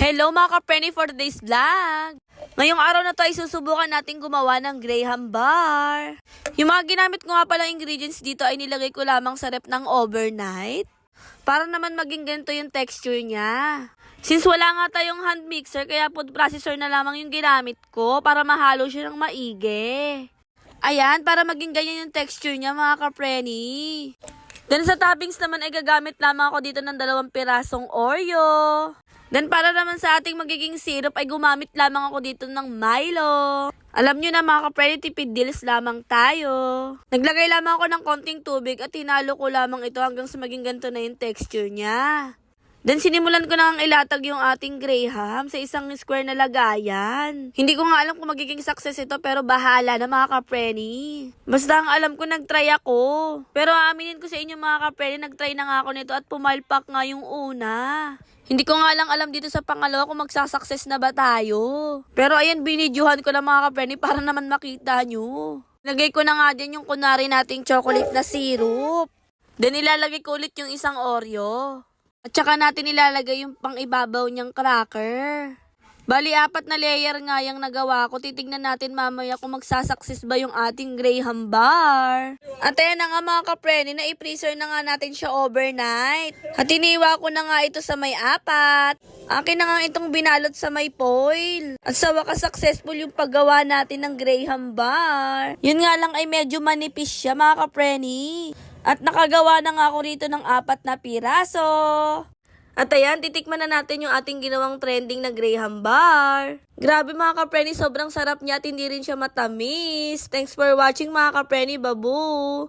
Hello mga ka-Penny for today's vlog! Ngayong araw na to ay susubukan natin gumawa ng Graham bar. Yung mga ginamit ko nga palang ingredients dito ay nilagay ko lamang sa rep ng overnight. Para naman maging ganito yung texture niya. Since wala nga tayong hand mixer, kaya food processor na lamang yung ginamit ko para mahalo siya ng maigi. Ayan, para maging ganyan yung texture niya mga ka-Penny. Then sa toppings naman ay gagamit lamang ako dito ng 2 pirasong Oreo. Then para naman sa ating magiging syrup ay gumamit lamang ako dito ng Milo. Alam nyo na mga ka-Penny, tipid deals lamang tayo. Naglagay lamang ako ng konting tubig at hinalo ko lamang ito hanggang sa maging ganito na yung texture niya. Then sinimulan ko na ang ilatag yung ating Graham sa isang square na lagayan. Hindi ko nga alam kung magiging success ito pero bahala na mga ka-Penny. Basta ang alam ko nagtry ako. Pero aaminin ko sa inyo mga ka-Penny, nagtry na nga ako nito at pumalpak nga yung una. Hindi ko nga lang alam dito sa pangalawa kung magsasucess na ba tayo. Pero ayan, binidyohan ko na mga ka-Penny para naman makita nyo. Lagay ko na nga din yung kunwari nating chocolate na syrup. Then ilalagay ko ulit yung isang Oreo. At saka natin ilalagay yung pang-ibabaw niyang cracker. Bali, 4 na layer nga yung nagawa ko. Titignan natin mamaya kung magsasucess ba yung ating Graham bar. At ayan na nga mga ka-Penny, na i-freezer na nga natin siya overnight. At iniwa ko na nga ito sa may 4. Akin na nga itong binalot sa may foil. At sa wakas successful yung paggawa natin ng Graham bar. Yun nga lang ay medyo manipis siya mga ka-Penny. At nakagawa na nga ako rito ng 4 na piraso. At ayan, titikman na natin yung ating ginawang trending na Graham bar. Grabe mga ka-Penny, sobrang sarap niya at hindi rin siya matamis. Thanks for watching mga ka-Penny, babu!